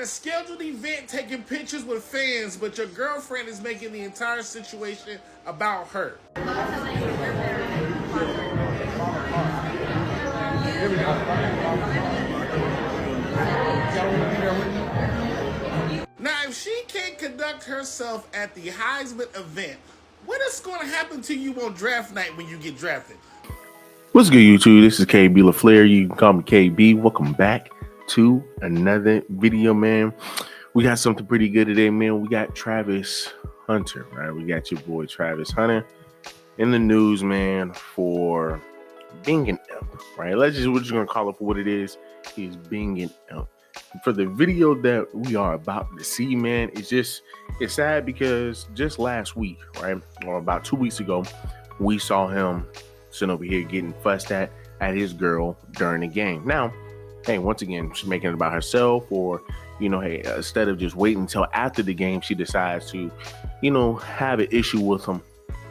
a scheduled event taking pictures with fans, but your girlfriend is making the entire situation about her. Now, if she can't conduct herself at the Heisman event, what is going to happen to you on draft night when you get drafted? What's good, YouTube? This is KB LaFleur. You can call me KB. Welcome back to another video, man. We got something pretty good today, man. We got Travis Hunter, right? We got your boy Travis Hunter in the news, man, for being an imp, right? We're just gonna call it for what it is. He's being an imp. For the video that we are about to see, man, it's sad because just last week, right, or about 2 weeks ago, we saw him sitting over here getting fussed at his girl during the game. Now, hey, once again, she's making it about herself, or, hey, instead of just waiting until after the game, she decides to, have an issue with him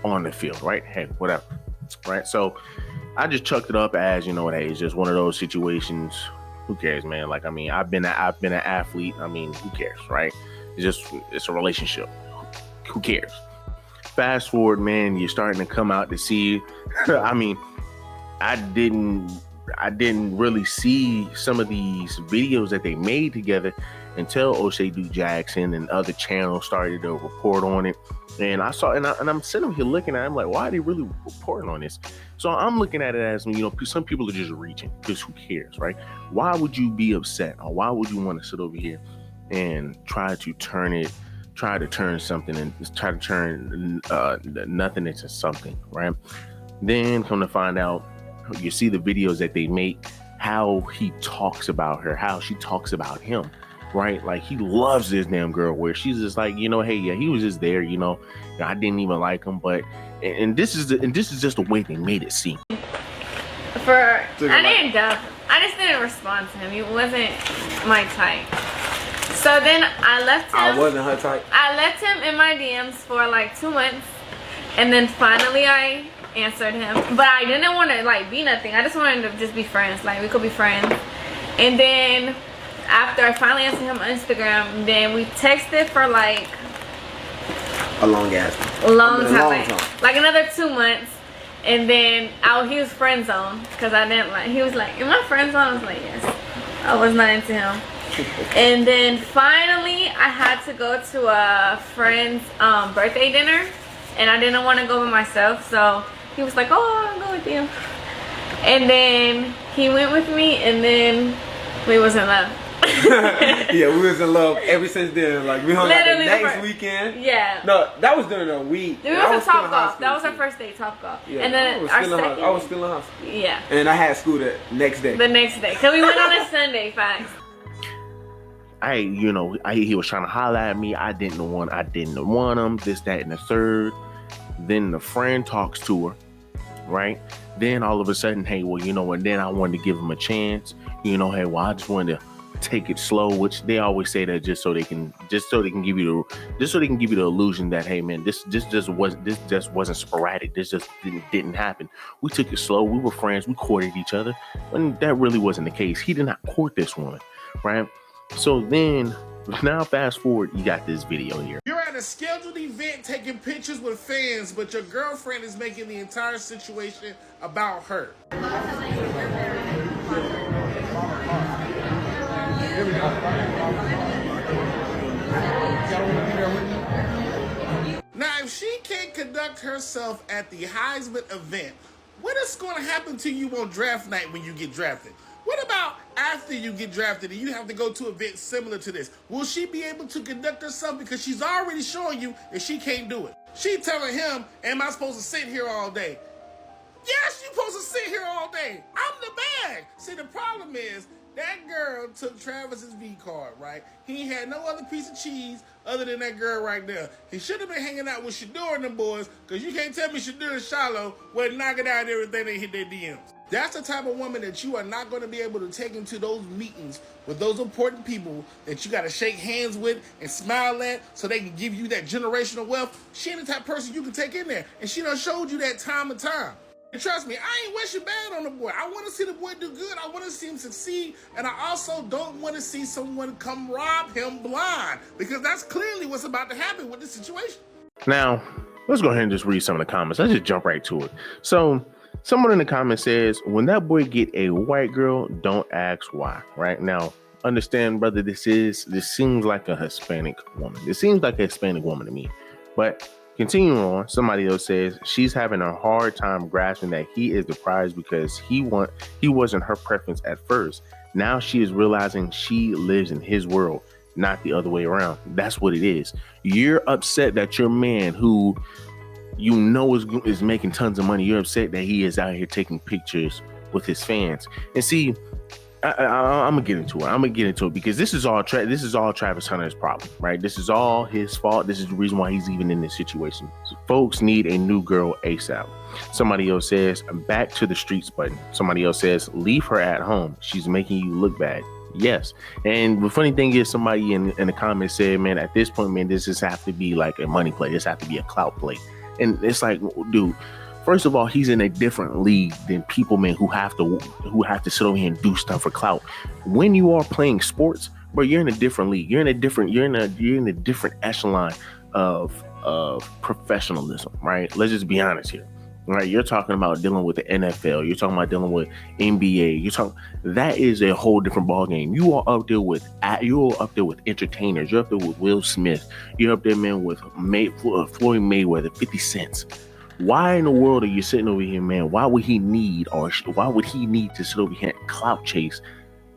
on the field, right? Hey, whatever, right? So I just chucked it up as, hey, it's just one of those situations. Who cares, man? Like, I've been an athlete. Who cares, right? It's a relationship. Who cares? Fast forward, man, you're starting to come out to see. I didn't really see some of these videos that they made together until O'Shea Duke Jackson and other channels started to report on it. And I saw, and I'm sitting here looking at it, I'm like, why are they really reporting on this? So I'm looking at it as, some people are just reaching, because who cares, right? Why would you be upset, or why would you want to sit over here and try to turn something and try to turn nothing into something, right? Then come to find out, you see the videos that they make, how he talks about her, how she talks about him, right? Like, he loves this damn girl, where she's just like, hey, yeah, he was just there, I didn't even like him, but and this is just the way they made it seem. I just didn't respond to him. He wasn't my type. So then I left him. I wasn't her type. I left him in my DMs for like 2 months, and then finally I answered him. But I didn't want to be nothing. I just wanted to just be friends. Like, we could be friends. And then after I finally answered him on Instagram, then we texted for like a long time. Like another 2 months. And then he was friend zoned because I didn't like. He was like, "Am I friend zoned?" I was like, "Yes." I was not into him. And then finally, I had to go to a friend's birthday dinner, and I didn't want to go by myself, so he was like, "Oh, I'll go with you." And then he went with me, and then we was in love. Yeah, we was in love ever since then. Like, we hung out the next weekend. Yeah. No, that was during a week. We went to Top Golf. That was our first day, Top Golf. Yeah, and then I was still in high school. Yeah. And I had school the next day. The next day, cause we went on a Sunday. Facts. He was trying to holler at me. I didn't want him. This, that, and the third. Then the friend talks to her, right? Then all of a sudden, hey, well, and then I wanted to give him a chance. Hey, well, I just wanted to take it slow, which they always say that just so they can give you the illusion that, hey, man, this just wasn't sporadic. This just didn't happen. We took it slow. We were friends. We courted each other, and that really wasn't the case. He did not court this woman, right? So then, now fast forward, you got this video here. You're at a scheduled event taking pictures with fans, but your girlfriend is making the entire situation about her. Now, if she can't conduct herself at the Heisman event, what is going to happen to you on draft night when you get drafted? What about after you get drafted and you have to go to events similar to this? Will she be able to conduct herself, because she's already showing you that she can't do it? She telling him, "Am I supposed to sit here all day?" Yes, you're supposed to sit here all day. I'm the bag. See, the problem is, that girl took Travis's V card, right? He had no other piece of cheese other than that girl right there. He should have been hanging out with Shador and them boys, because you can't tell me Shador and Shiloh wasn't knocking out everything they hit their DMs. That's the type of woman that you are not going to be able to take into those meetings with those important people that you got to shake hands with and smile at so they can give you that generational wealth. She ain't the type of person you can take in there. And she done showed you that time and time. And trust me, I ain't wishing bad on the boy. I want to see the boy do good. I want to see him succeed. And I also don't want to see someone come rob him blind, because that's clearly what's about to happen with this situation. Now, let's go ahead and just read some of the comments. Let's just jump right to it. So someone in the comments says, when that boy get a white girl, don't ask why. Right now, understand, brother, this seems like a Hispanic woman. It seems like a Hispanic woman to me. But continuing on, somebody else says she's having a hard time grasping that he is the prize because he wasn't her preference at first. Now she is realizing she lives in his world, not the other way around. That's what it is. You're upset that your man, who you know is making tons of money, you're upset that he is out here taking pictures with his fans. And see, I'm gonna get into it. Because this is all Travis Hunter's problem, right? This is all his fault. This is the reason why he's even in this situation. So folks need a new girl ASAP. Somebody else says, back to the streets button. Somebody else says, leave her at home. She's making you look bad. Yes. And the funny thing is, somebody in the comments said, man, at this point, man, this just have to be like a money play. This have to be a clout play. And it's like, dude, first of all, he's in a different league than people, man, who have to sit over here and do stuff for clout. When you are playing sports, bro, you're in a different league. You're in a different echelon of professionalism, right? Let's just be honest here. Right? You're talking about dealing with the NFL. You're talking about dealing with NBA. That is a whole different ballgame. You are up there with entertainers. You're up there with Will Smith. You're up there, man, with Floyd Mayweather, 50 Cent. Why in the world are you sitting over here, man? Why would he need to sit over here and clout chase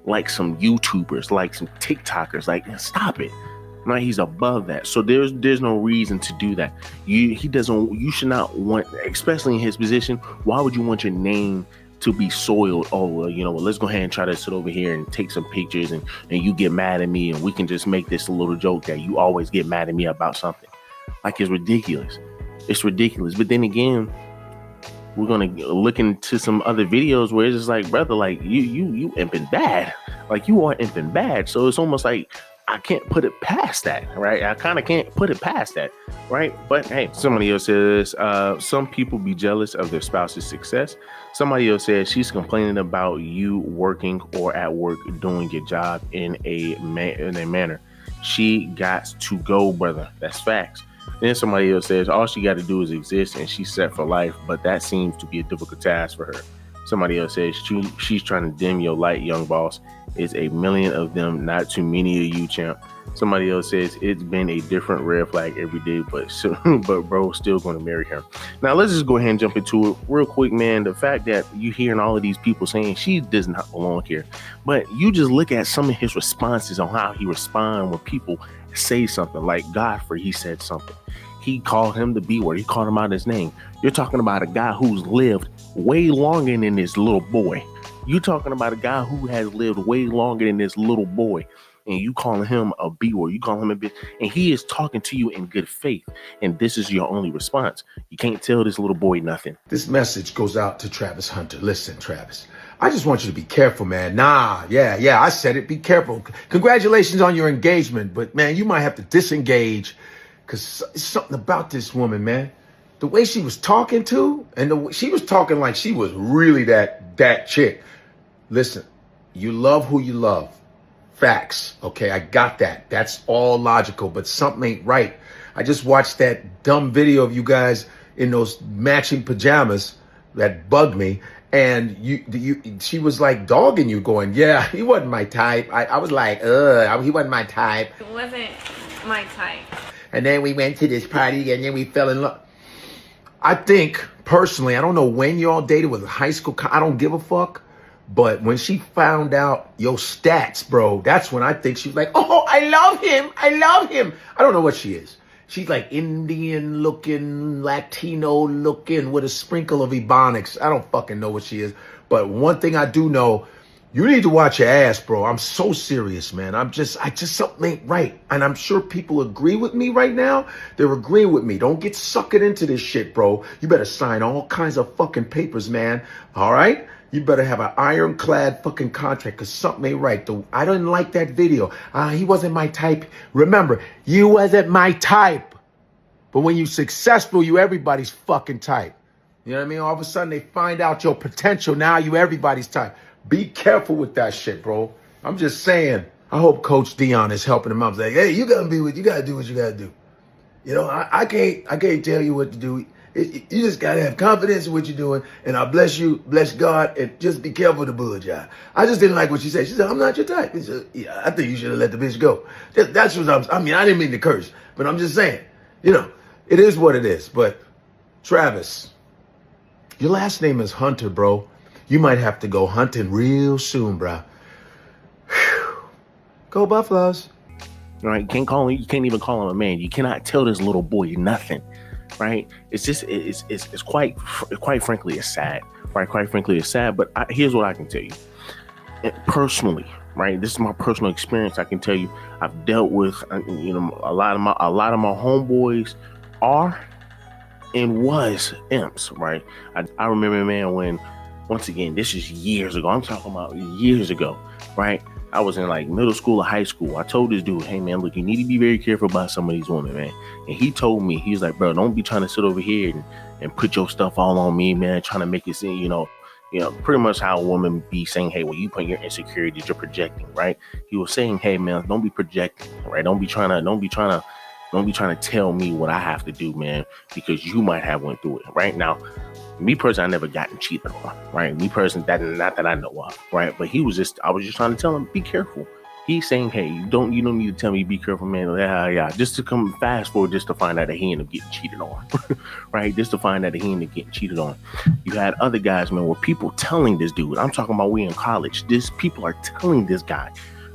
like some YouTubers, like some TikTokers? Like, stop it. Right? He's above that. So there's no reason to do that. You should not want, especially in his position, why would you want your name to be soiled? Oh, well, let's go ahead and try to sit over here and take some pictures and you get mad at me and we can just make this a little joke that you always get mad at me about something. Like, it's ridiculous. It's ridiculous. But then again, we're gonna look into some other videos where it's just like, brother, like you imping bad. Like, you are imping bad. So it's almost like I can't put it past that, right? I kind of can't put it past that, right? But hey, somebody else says, some people be jealous of their spouse's success. Somebody else says she's complaining about you working or at work doing your job in a manner. She got to go, brother. That's facts. Then somebody else says all she got to do is exist and she's set for life, but that seems to be a difficult task for her. Somebody else says she's trying to dim your light, young boss. It's a million of them, not too many of you, champ. Somebody else says it's been a different red flag every day, but bro, still going to marry her. Now let's just go ahead and jump into it real quick, man. The fact that you hearing all of these people saying she does not belong here, but you just look at some of his responses on how he responds when people say something. Like Godfrey, he said something. He called him the B word. He called him out his name. You're talking about a guy who's lived way longer than this little boy. You're talking about a guy who has lived way longer than this little boy. And you calling him a B word. You call him a bitch. And he is talking to you in good faith. And this is your only response. You can't tell this little boy nothing. This message goes out to Travis Hunter. Listen, Travis, I just want you to be careful, man. Yeah, I said it. Be careful. Congratulations on your engagement. But, man, you might have to disengage. Because it's something about this woman, man. The way she was talking to, and she was talking like she was really that chick. Listen, you love who you love. Facts, okay? I got that. That's all logical, but something ain't right. I just watched that dumb video of you guys in those matching pajamas that bugged me. And she was like dogging you, going, yeah, he wasn't my type. I was like, he wasn't my type. It wasn't my type. And then we went to this party and then we fell in love. I think, personally, I don't know when y'all dated, was it high school? I don't give a fuck. But when she found out your stats, bro, that's when I think she was like, oh, I love him. I don't know what she is. She's like Indian looking, Latino looking with a sprinkle of Ebonics. I don't fucking know what she is. But one thing I do know, you need to watch your ass, bro. I'm so serious, man. I just something ain't right. And I'm sure people agree with me right now. They're agreeing with me. Don't get suckered into this shit, bro. You better sign all kinds of fucking papers, man. All right? You better have an ironclad fucking contract because something ain't right. I didn't like that video. He wasn't my type. Remember, you wasn't my type. But when you're successful, you everybody's fucking type. You know what I mean? All of a sudden they find out your potential. Now you everybody's type. Be careful with that shit, bro. I'm just saying. I hope Coach Dion is helping him out. He's like, hey, you gotta do what you gotta do. You know, I can't tell you what to do. You just gotta have confidence in what you're doing. And I bless you, bless God, and just be careful of the bull job. I just didn't like what she said. She said, I'm not your type. He said, yeah, I think you should have let the bitch go. That's what I mean, I didn't mean to curse, but I'm just saying, you know, it is what it is. But Travis, your last name is Hunter, bro. You might have to go hunting real soon, bro. Whew. Go Buffaloes. Right? You can't even call him a man. You cannot tell this little boy nothing. Right? It's just it's quite frankly it's sad. Right? Quite frankly it's sad. But here's what I can tell you. Personally, right? This is my personal experience. I can tell you, I've dealt with you know a lot of my homeboys are and was imps. Right? I remember, man, when once again this is years ago. I'm talking about years ago. Right? I was in like middle school or high school. I told this dude, hey man, look, you need to be very careful about some of these women, man. And he told me, he's like, bro, don't be trying to sit over here and put your stuff all on me, man, trying to make it seem, you know, pretty much how a woman be saying, hey, well, you put your insecurities, you're projecting, right? He was saying, hey man, don't be projecting, right? Don't be trying to tell me what I have to do, man, because you might have went through it. Right now, me personally, I never gotten cheated on, right? Me personally, not that I know of, right? But I was just trying to tell him, be careful. He's saying, hey, you don't need to tell me be careful, man. Yeah. Just to come fast forward, just to find out that he ended up getting cheated on, right? Just to find out that he ended up getting cheated on. You had other guys, man, where people telling this dude, I'm talking about we in college, people are telling this guy,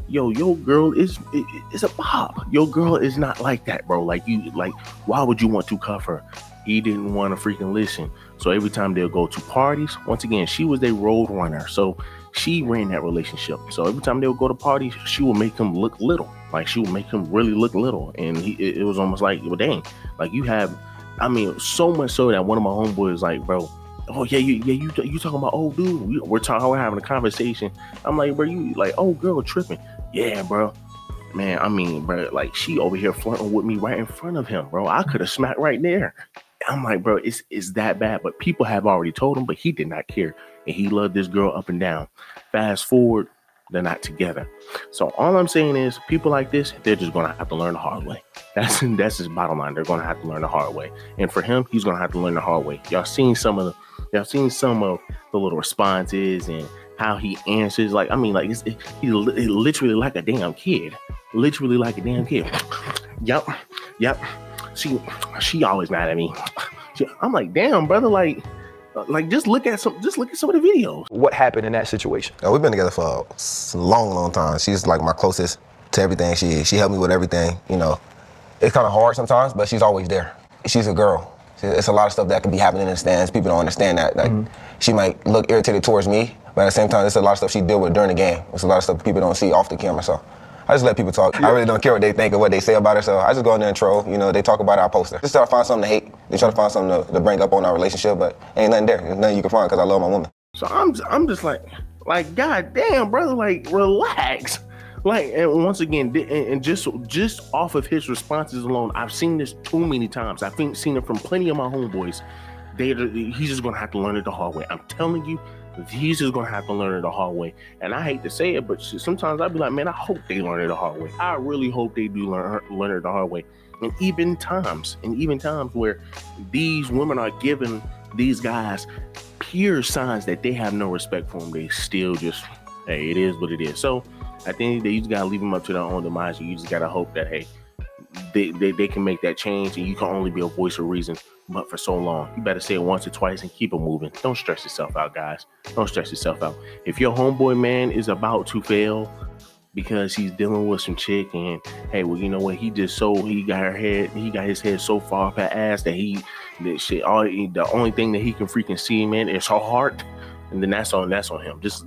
yo, your girl is a pop. Your girl is not like that, bro. Like why would you want to cuff her? He didn't want to freaking listen. So every time they'll go to parties, once again, she was their road runner. So she ran that relationship. So every time they'll go to parties, she would make him look little. Like she would make him really look little. And it was almost like, well, dang, like you have, I mean, so much so that one of my homeboys was like, bro, oh yeah, you talking about old dude? We're having a conversation. I'm like, bro, you like old girl tripping? Yeah, bro. Man, I mean, bro, like she over here flirting with me right in front of him, bro. I could have smacked right there. I'm like, bro, it's that bad. But people have already told him, but he did not care. And he loved this girl up and down. Fast forward, they're not together. So all I'm saying is people like this, they're just going to have to learn the hard way. That's his bottom line. They're going to have to learn the hard way. And for him, he's going to have to learn the hard way. Y'all seen some of the little responses and how he answers. Like, I mean, like he's literally like a damn kid. Literally like a damn kid. Yep. She always mad at me. I'm like, damn, brother, like just look at some of the videos. What happened in that situation? We've been together for a long time. She's like my closest to everything. She helped me with everything. You know, it's kind of hard sometimes, but she's always there. She's a girl. It's a lot of stuff that could be happening in the stands. People don't understand that. Like, she might look irritated towards me, but at the same time, there's a lot of stuff she deal with during the game. There's a lot of stuff people don't see off the camera. So I just let people talk. I really don't care what they think or what they say about her, so I just go in there and troll. You know, they talk about it, I post it. Just try to find something to hate. They try to find something to bring up on our relationship, but ain't nothing there. There's nothing you can find because I love my woman. So I'm just like, god damn, brother, like, relax. Like, and once again, and just off of his responses alone, I've seen this too many times. I've seen it from plenty of my homeboys. He's just gonna have to learn it the hard way. I'm telling you, he's just gonna have to learn it the hard way. And I hate to say it, but sometimes I'd be like, man, I hope they learn it the hard way. I really hope they do learn it the hard way. And even times where these women are giving these guys pure signs that they have no respect for them, they still just, hey, it is what it is. So at the end of the day, you just gotta leave them up to their own demise. And you just gotta hope that, hey, they can make that change, and you can only be a voice of reason. But for so long, you better say it once or twice and keep it moving. Don't stress yourself out, guys. Don't stress yourself out. If your homeboy, man, is about to fail because he's dealing with some chick, and hey, well, you know what? He got his head so far up her ass that the only thing that he can freaking see, man, is her heart. And then that's on him. Just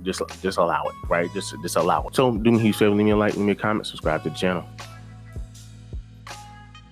allow it, right? Just allow it. So do me a huge favor, leave me a like, leave me a comment, subscribe to the channel.